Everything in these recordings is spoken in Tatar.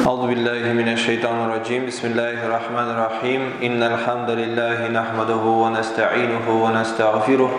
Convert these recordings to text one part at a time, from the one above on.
أعوذ بالله من الشيطان الرجيم بسم الله الرحمن الرحيم إن الحمد لله نحمده ونستعينه ونستغفره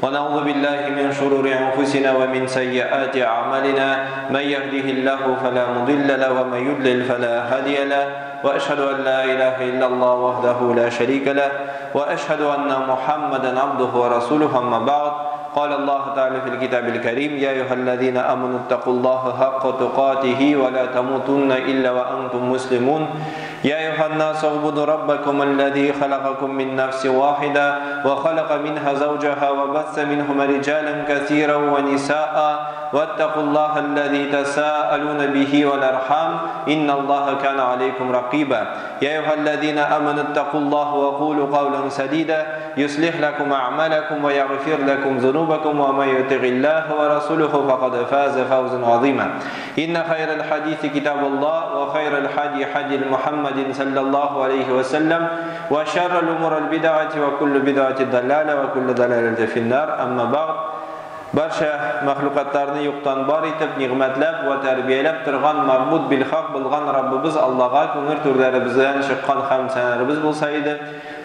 ونعوذ بالله من شرور أنفسنا ومن سيئات أعمالنا من يهده الله فلا مضل له ومن يضلل فلا هادي له وأشهد أن لا إله إلا الله وحده لا شريك له وأشهد أن محمدا عبده ورسوله أما بعد قال الله تعالى في الكتاب الكريم يا أيها الذين آمنوا اتقوا الله حق تقاته ولا تموتن إلا وأنتم مسلمون يا أيها الناس اعبدوا ربكم الذي خلقكم من نفس واحدة وخلق منها زوجها وبث منهما رجالا كثيرا ونساء واتقوا الله الذي تساءلون به والأرحام إن الله كان عليكم رقيبا يا أيها الذين آمنوا اتقوا الله وقولوا قولا سديدا يصلح لكم أعمالكم ويغفر لكم ذنوبكم ومن يطع الله ورسوله فقد فاز فوزا عظيما إن خير الحديث كتاب الله وخير الحدي حدي محمد صلى الله عليه وسلم وشر الأمور البدعة وكل بدعة ضلالة وكل ضلالة في النار أما بعد Barcha mahlukatlarni yo'qdan bor etib, ni'matlab va tarbiyalab turgan ma'bud bil haq bo'lgan Rabbimiz Allohga ko'ngil turlarimizdan chiqqan hamsanlarimiz bo'lsa edi.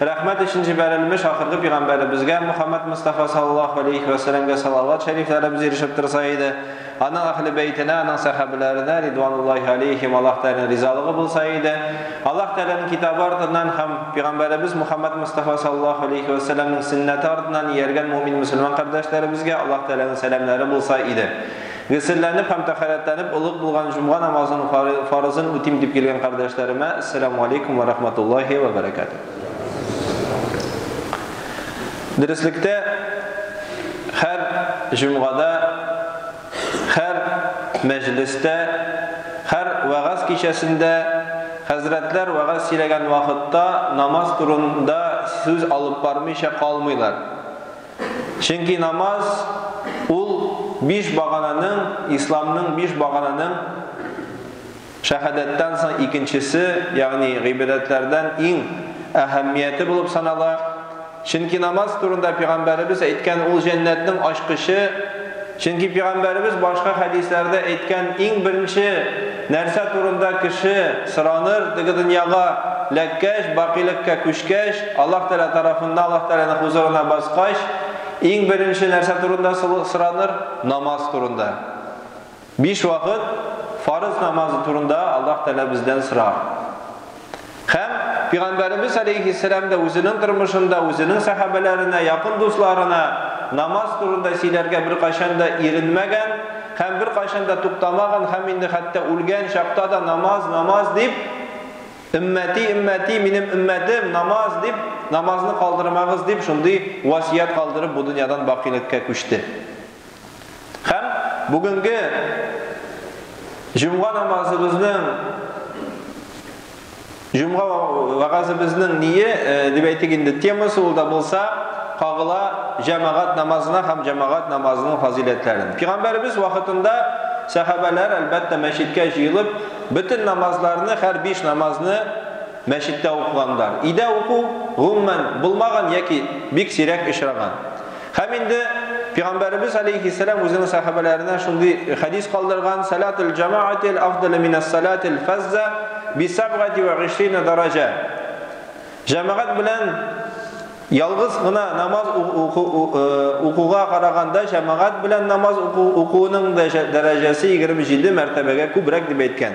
Rahmat uchinchi berilmiş oxirgi payg'ambarimizga Muhammad Mustafa sallallohu alayhi va sallamga salovat shariflarimiz erishib tursa edi. Ana ahli baytine, ana sahabelerine ridvanullahi aleyhim Allah Teala'nın rizalığı bulsaydı, Allah Teala'nın kitabı ardından hem Peygamberimiz Muhammed Mustafa sallallahu aleyhi ve sellem'in sünneti ardından yergen mümin Müslüman kardeşlerimizge Allah Teala'nın selamları bulsaydı. Gısırlanıp hem taharetlenip ılık bulgan cumğa namazının farzını utim dip gelen kardeşlerime Esselamu Aleyküm ve Rahmetullahi ve Berekatuhu. Derslikte her cumğada her mecliste, her vaaz kişisinde Hazretler vaaz silegen vakitte namaz turunda söz alıp barmışa kalmıyorlar. Çünkü namaz ul beş bağananın, İslam'ın beş bağananın şehadetten sonra ikincisi, yani gıybetlerden en ehemmiyeti bulup sanalar. Çünkü namaz turunda Peygamberimiz etken ul cennetin aşkışı. Çünkü Peygamberimiz başka hadislerde etken en birinci nerse turunda kişi sıranır, dıgı dünyaga lekkeş, bakilikka küşkeş, Allah Teala tarafından Allah Teala'nın huzuruna baskaş, en birinci nerse turunda sıranır, namaz turunda. Beş vakit farz namazı turunda Allah Teala bizden sırar. Hem Peygamberimiz Aleyhisselam da özünün durmuşunda, özünün sahabelerine, yakın dostlarına namaz turunda silerge bir kaşanda irinmegen, hem bir kaşanda tuktamagan, hem indi hatta ulgen şakta da namaz deyip ümmeti minim ümmetim namaz deyip namazını kaldırmağız deyip şundi vasiyet kaldırıp bu dünyadan bakilikka küştü. Hem bugünkü Cuma namazımızın Cuma vaazımızın niye debeytiginde teması olda bolsa kağıla cemaat namazına hem cemaat namazının faziletlerini. Peygamberimiz vakitinde sahabeler elbette meşritte jıyılıp bütün namazlarını, her beş namazını meşritte okuyanlar. İde oku, gummen bulmagan yaki bik sirek işragan. Hem indi Peygamberimiz Aleyhisselam özünün sahabelerine şundi hadis kaldırgan salatul cemaatil afdalı minas salatil fazza bi 27 derece. Cemaat bilen yalğız gına namaz okuğa qaraganda cemaat bilen namaz okuğunun derecesi 27 mertebege kübrek deb etken.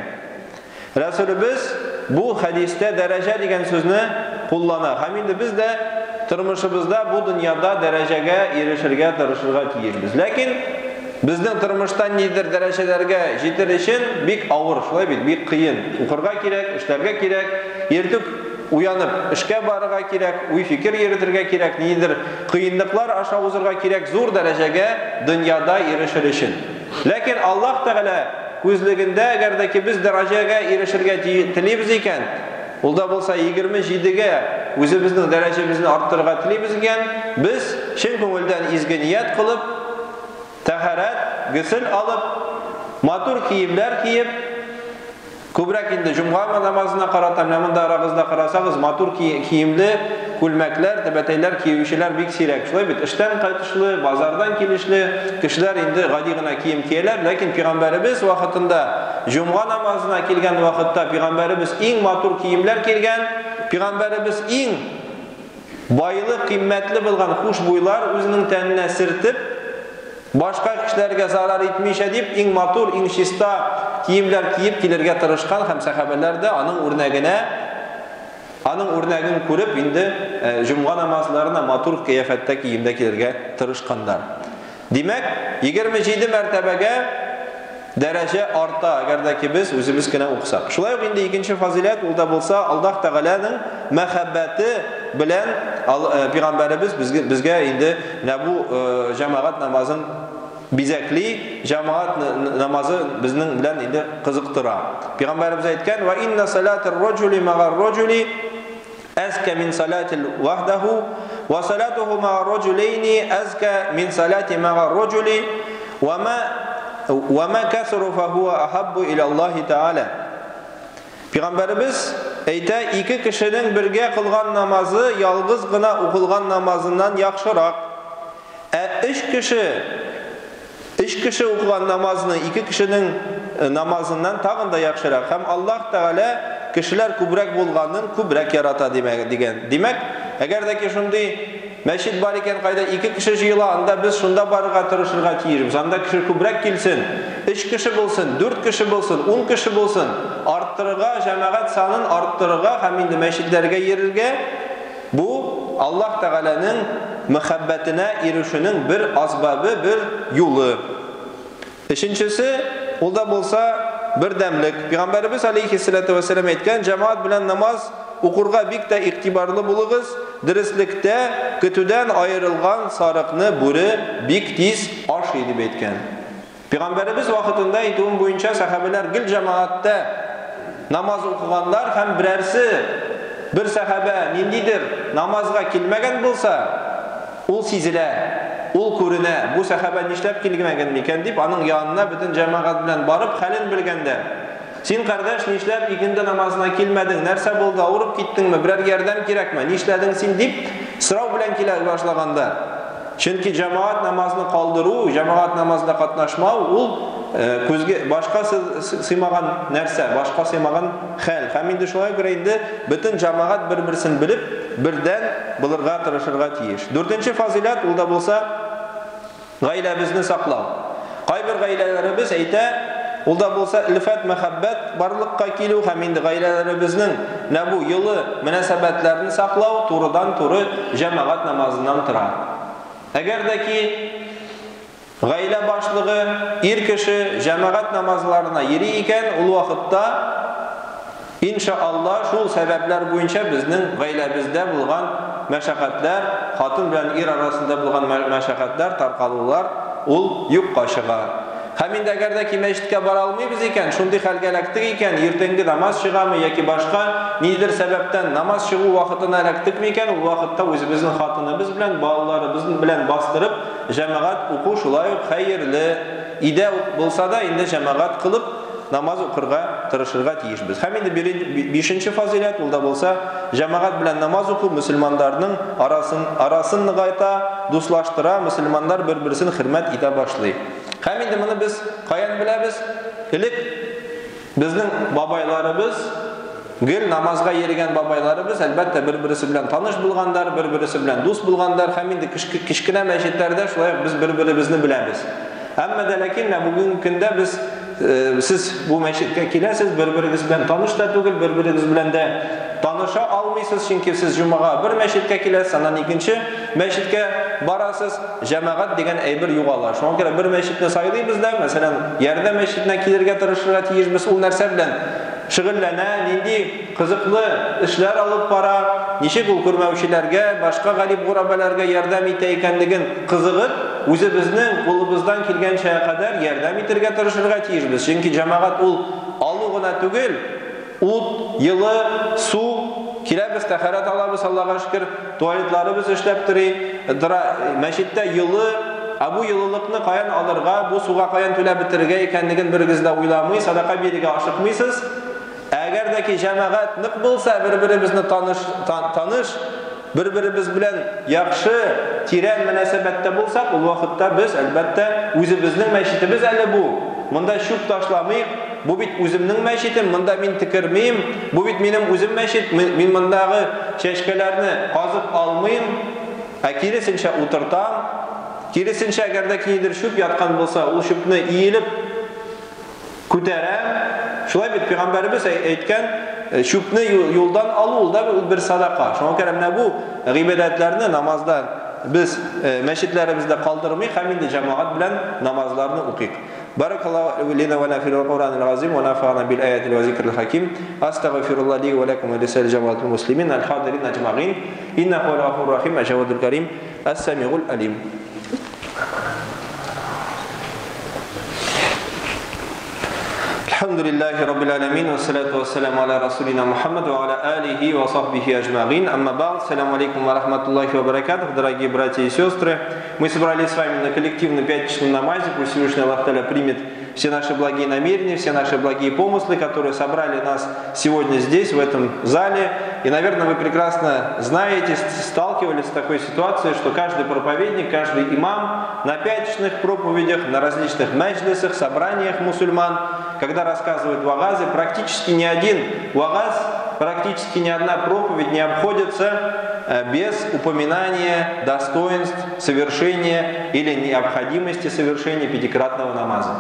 Resulübüz bu hadiste derece degan sözünü kullanır. Hem indi biz de turmuşumuzda bu dünyada derecege erişirge tırışırga tiyirmiz. Lakin bizden turmuştan nedir derecelerge jetir için bik ağır, bik kıyın. Okurga kirek, işlerge kirek, ertük uyanıp işke barıga kirek, uy fikir yeritirge kirek, nedir kıyınlıklar aşağı uzurga kirek, zor derecege dünyada erişir. Lakin Allah Teala gözlüğünde egerdeki biz derecege erişirge tileybiz iken, olda bolsa 27'ge özümüzün derecemizni arttırga tileybiz iken, biz şin köngülden izgi niyet kılıp, taharet, gısıl alıp, matur kiyimler kiyip, kübrek indi Cuma namazına karatam, namında arağızda karasağız, matur kiyimli, külmekler, tebeteyler, kiyivişiler bik sirek. Şulay bit, işten kaytışlı, bazardan kilişli, kişiler indi gadigına kiyim kiyeler, lakin Peygamberimiz vakitinde Cuma namazına kelgan vaqtda Peygamberimiz eng matur kiyimler kelgan, Peygamberimiz eng boyli, qimmatli bo'lgan xushbo'ylar o'zining tanine sirtib, boshqa kishilarga zarar etmaycha deb eng matur, eng shista kiyimler kiyib kelerga tirishgan ham sahabalar da aning o'rnagini ko'rib endi Cuma namazlarına matur kıyafetda kiyimda kelerga tirishganlar. Demak, 27 martabaga daraja orta agardaki biz o'zimizgina o'qisak. Shulay endi ikkinchi fazilat unda bo'lsa Alloh taolaning muhabbati bilan Peygamberimiz bizga endi bu jamoat namozin bizakli jamoat namozi bizning bilan endi qiziqtira. Peygamberimiz aytgan: "Va inna salatar rajuli ma'ar rajuli azka min salatil wahdahu wa salatuhu ma'ar rajulayni azka min salati ma'ar rajuli wa ma kasru fa huwa ahabbu ila Allah Taala." Peygamberimiz ayta, iki kişinin birge kılgan namazı yalgız gına okulgan namazından yaxşırak. Üç kişi okugan namazını iki kişinin namazından tağın da yaxşırak. Hem Allah Teala kişiler kübrek bulganın kübrek yarata degen. Demek, eğer de ki şimdi meşid bar iken kayda iki kişi jıyla anda biz şunda barıga tırışırga tiyirimiz. Anda kişi kübrek kilsin, 3 kişi bulsun, 4 kişi bulsun, 10 kişi bulsun. Arttırıga, cemaat sanın arttırıga, hem indi meşidlerge yerirge, bu Allah Teala'nın muhabbetine erişinin bir asbabı, bir yolu. Üçüncüsü, o da bulsa bir demlik. Peygamberimiz aleyhissalatu vesselam etken, cemaat bilen namaz okurga bik de iktibarlı buluguz, dürüstlükte kötüden ayrılgan sarıkны buri bik tiz aş edip etken. Peygamberimiz vakitinde ituğun boyunca sahabeler gil cemaatte namaz okuganlar hem birersi bir sahabe nindidir namazga kilmegen bulsa ul sizile, ul kurine bu sahabe nişlep kilmegen miken deyip anın yanına bütün cemaat bilen barıp halin bilgende. Sen kardeş nişlep ikindi namazına kilmedin, nerse buldu, urup gittin mi, birer yerden kirekme, nişledin sen deyip sırav bilen kile başlaganda. Çünkü cemaat namazını kaldıruu, cemaat namazda katnaşma ul başka sıymagan nerse, başka sıymagan hal. Hem indi şolay göre indi bütün cemaat bir-birisini bilip birden bulurga tırışırga tiyiş. Dördüncü fazilat ulda bulsa gaylemizni saklav. Kaybir gaylelerimiz eyte ulda bulsa ilfat, muhabbet, barlıkka kilu hem indi gaylelerimiznin ne bu yılı münasebetlerini saklav, turudan turu cemaat namazından tıra. Eğer de ki gayle başlığı ir kişi cemaat namazlarına yeri iken ulu vakitte inşallah şu sebepler boyunca bizning gaylebizde bulgan meşakkatler, hatun bilen ir arasında bulgan meşakkatler tarqalular ul yuk kaşığa. Haminde eğer de ki meşitke bara almayız iken, şundi halgelektik iken, ertengi namaz çıgamı yaki başka nidir sebepten namaz çıgı vakitine elektik mi iken, o vakitte özümüzün hatını biz bilen, bağlıları biz bilen bastırıp, cemaat oku şulay hayırlı, ide bulsa da indi cemaat kılıp, namaz okurga, tırışırga tiyişbiz. Hem indi beşinci fazilet olda bulsa, cemaat bilen namaz oku, Müslümanlarının arasını gayta, duslaştıra, Müslümanlar birbirisini hürmet ite başlayıp. Hem indi bunu biz kayan bilemiz, ilk bizning babaylarımız, gül namazga yerigen babaylarımız elbette bir-birisi bilen tanış bulganlar, bir-birisi bilen dus bulganlar, hem indi kişkine meşitlerde şulay biz bir-birimizni bilemiz. Ama da lakin bugün günde biz siz bu meşitke kilesiz, bir-biriniz bilen tanış da tugul, bir-biriniz bilen de tanışa almıysınız çünkü siz cumaga bir meşitke kilesiz, sandan ikinci meşitke barasız, cemaat degen bir yugalar. Şuna göre bir meşitne sayılıyız da, mesela yerde meşitine kilirge tırışırga tiyişimiz ul nerse bilen şıgıllana, nindi kızıklı işler alıp para, nişik ul kurmavşilerge, başka galip gurabelerge yerdem iteykendigin kızıgıt, o'zi bizning qo'limizdan kelgan şeye kadar yerdam etirga tirishirga tiyishmiz. Çünkü cemaat ul alug'ina tugul, o't, yili, suv, kelamiz tahorat olamiz, Allohga shukr, tualetlarimiz ishlab turibdi. Masjidda yili, bu yililikni qayan olirga, bu suvga qayan to'lab bitirga ekanligini birgizda o'ylamaysiz, sadaqa beriga oshiqmaysiz. Agar da ki cemaat niq bo'lsa, bir-birimizni tanish bir-birimiz bilen yaxshi, tiren münasebette bulsak, o vakitte biz elbette o'zimizning meşitimiz eli bu. Bunda şüp taşlamayıp, bu bit үземнең мәчетем, монда мин тикермим, bu bit минем үзем мәчет, мин мондагы чәчкәләрне казып алмыйм, киресенчә утыртам. Киресенчә, әгәр дә кинидер шүп яткан булса, ул шүпне иелеп күтәрәм. Шулай бит Пәйгамбәрбез әйткән, шүпне юлдан алу ул да бер садака. Шуңа күрә менә бу гыйбадәтләрне намазда biz мәчетләребездә калдырмый, һәм инде җәмәгать белән намазларны укыйк. Баракаллаху лина ва лана фил Куранил азим ва нафa'ana bil ayati ва зикрил хаким. Астагфируллаһ ли ва лакум ва лисаил җамаатил муслимин аль-хадирин аҗмаин. Иннаху гафурur рахим, аҗавадул карим, ас-самиул алим. الحمد لله رب العالمين والصلاة والسلام على رسولنا محمد وعلى آله وصحبه أجمعين. Амма ба'д. Ассаламу алейкум ва рахматуллахи ва баракатух. Дорогие братья и сестры, мы собрались с вами на коллективном пятничном намазе. Пусть Всевышний Аллах Та'аля примет все наши благие намерения, все наши благие помыслы, которые собрали нас сегодня здесь, в этом зале. И, наверное, вы прекрасно знаете, сталкивались с такой ситуацией, что каждый проповедник, каждый имам на пятничных проповедях, на различных маджлисах, собраниях мусульман, когда рассказывают вагазы, практически ни один вагаз, практически ни одна проповедь не обходится без упоминания достоинств совершения или необходимости совершения пятикратного намаза.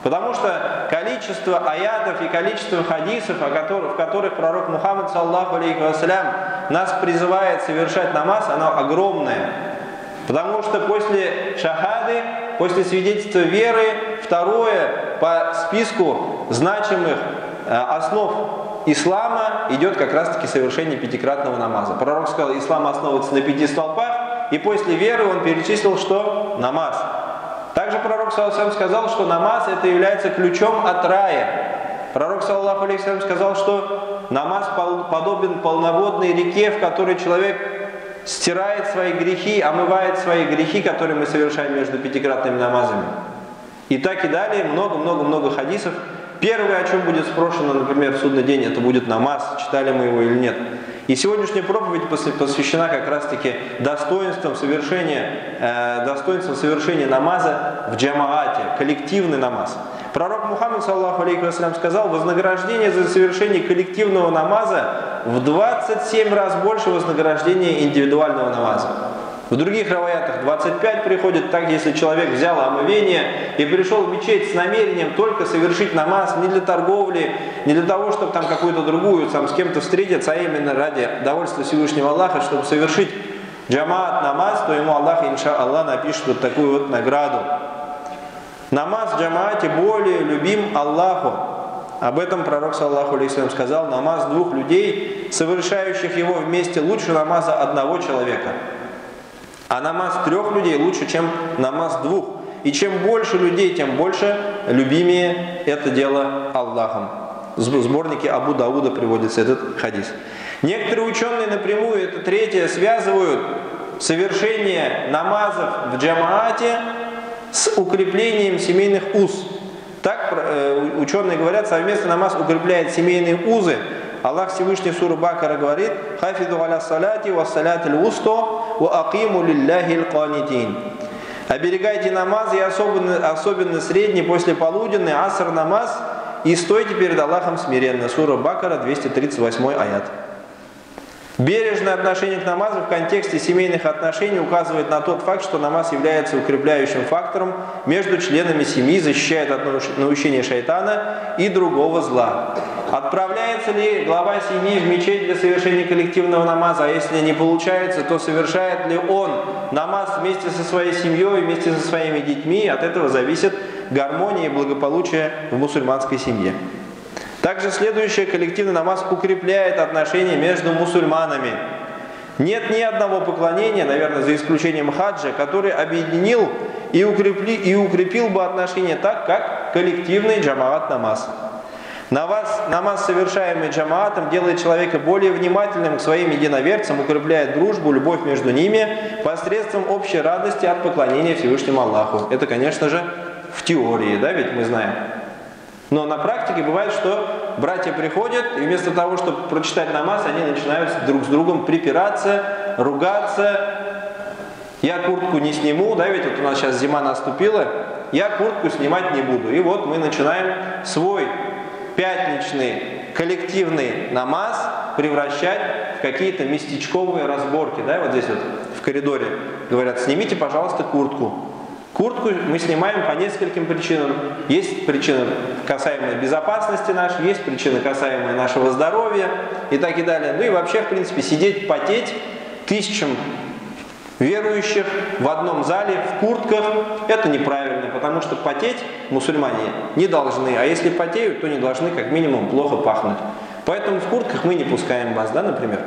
Потому что количество аятов и количество хадисов, в которых пророк Мухаммад саллаллаху алейхи вассалям нас призывает совершать намаз, оно огромное. Потому что после шахады, после свидетельства веры, второе по списку значимых основ ислама идет как раз таки совершение пятикратного намаза. Пророк сказал, ислам основывается на 5 столпах, и после веры он перечислил, что намаз. Также пророк саллаллаху сказал, что намаз это является ключом от рая. Пророк саллаллаху алейхи вассалям сказал, что намаз подобен полноводной реке, в которой человек стирает свои грехи, омывает свои грехи, которые мы совершаем между пятикратными намазами. И так и далее, много-много-много хадисов. Первое, о чем будет спрошено, например, в судный день, это будет намаз, читали мы его или нет. И сегодняшняя проповедь посвящена как раз-таки достоинствам совершения намаза в джамаате, коллективный намаз. Пророк Мухаммад саллаллаху алейхи вассалям сказал, вознаграждение за совершение коллективного намаза в 27 раз больше вознаграждения индивидуального намаза. В других раваятах 25 приходит, так если человек взял омывение и пришел в мечеть с намерением только совершить намаз, не для торговли, не для того, чтобы там какую-то другую, там с кем-то встретиться, а именно ради довольства Всевышнего Аллаха, чтобы совершить джамаат намаз, то ему Аллах, инша Аллах, напишет вот такую вот награду. Намаз в джамаате более любим Аллаху. Об этом пророк саллаллаху алейхи вассалям сказал, намаз двух людей, совершающих его вместе, лучше намаза одного человека. А намаз 3 людей лучше, чем намаз 2. И чем больше людей, тем больше любимее это дело Аллахом. В сборнике Абу Дауда приводится этот хадис. Некоторые ученые напрямую, это третье, связывают совершение намазов в джамаате с укреплением семейных уз. Так ученые говорят, совместный намаз укрепляет семейные узы. Аллах Всевышний сура Бакара говорит: «Хафиду аля салати ва салатил усто ва акиму лилляхи аль-канитин». Оберегайте намаз, и особенно средний послеполуденный аср намаз, и стойте перед Аллахом смиренно. Сура Бакара, 238 аят. Бережное отношение к намазу в контексте семейных отношений указывает на тот факт, что намаз является укрепляющим фактором между членами семьи, защищает от наущения шайтана и другого зла. Отправляется ли глава семьи в мечеть для совершения коллективного намаза, а если не получается, то совершает ли он намаз вместе со своей семьей, вместе со своими детьми? От этого зависит гармония и благополучие в мусульманской семье. Также следующее, коллективный намаз укрепляет отношения между мусульманами. Нет ни одного поклонения, наверное, за исключением хаджа, который объединил и укрепил бы отношения так, как коллективный джамаат намаз. Намаз, совершаемый джамаатом, делает человека более внимательным к своим единоверцам, укрепляет дружбу, любовь между ними посредством общей радости от поклонения Всевышнему Аллаху. Это, конечно же, в теории, да, ведь мы знаем. Но на практике бывает, что братья приходят, и вместо того, чтобы прочитать намаз, они начинают друг с другом припираться, ругаться. Я куртку не сниму, да, ведь вот у нас сейчас зима наступила, я куртку снимать не буду. И вот мы начинаем свой пятничный коллективный намаз превращать в какие-то местечковые разборки. Да? Вот здесь вот в коридоре говорят: снимите, пожалуйста, куртку. Куртку мы снимаем по нескольким причинам. Есть причины, касаемые безопасности нашей, есть причины, касаемые нашего здоровья и так и далее. Ну и вообще, в принципе, сидеть, потеть тысячам верующих в одном зале в куртках – это неправильно, потому что потеть мусульмане не должны, а если потеют, то не должны как минимум плохо пахнуть. Поэтому в куртках мы не пускаем вас, да, например.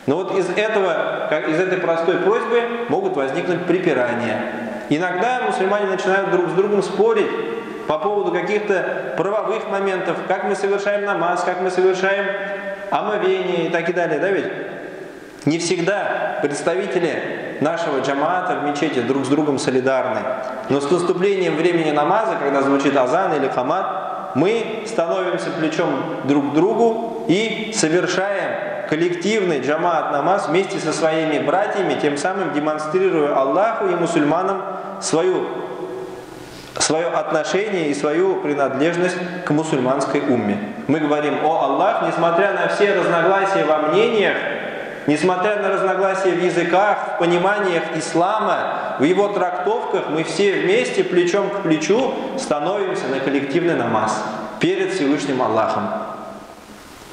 Но вот из этой простой просьбы могут возникнуть препирания. Иногда мусульмане начинают друг с другом спорить по поводу каких-то правовых моментов, как мы совершаем намаз, как мы совершаем омовение и так и далее. Да, ведь не всегда представители нашего джамаата в мечети друг с другом солидарны. Но с наступлением времени намаза, когда звучит азан или камат, мы становимся плечом друг к другу и совершаем коллективный джамаат намаз вместе со своими братьями, тем самым демонстрируя Аллаху и мусульманам свое отношение и свою принадлежность к мусульманской умме. Мы говорим: о Аллах, несмотря на все разногласия во мнениях, несмотря на разногласия в языках, в пониманиях ислама, в его трактовках, мы все вместе, плечом к плечу, становимся на коллективный намаз перед Всевышним Аллахом.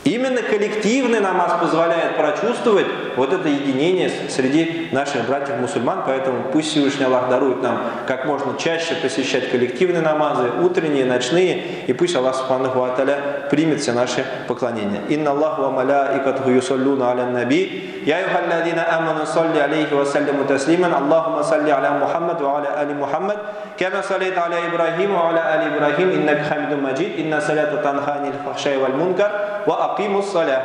Именно коллективный намаз позволяет прочувствовать вот это единение среди наших братьев-мусульман, поэтому пусть Всевышний Аллах дарует нам как можно чаще посещать коллективные намазы, утренние, ночные, и пусть Аллах Субханаху ва Тааля примет все наши поклонения. Инна Аллаху ва малаикатуху юсаллуна аля наби, я юхалладина аману салли алейхи ва саллиму таслиман, Аллахума салли аля Мухаммад ва аля али Мухаммад, кама саллайта аля Ибрахим ва аля али Ибрахим, иннака хамидун маджид, инна салята танха анил фахшай валь мункар, ва акимус салях.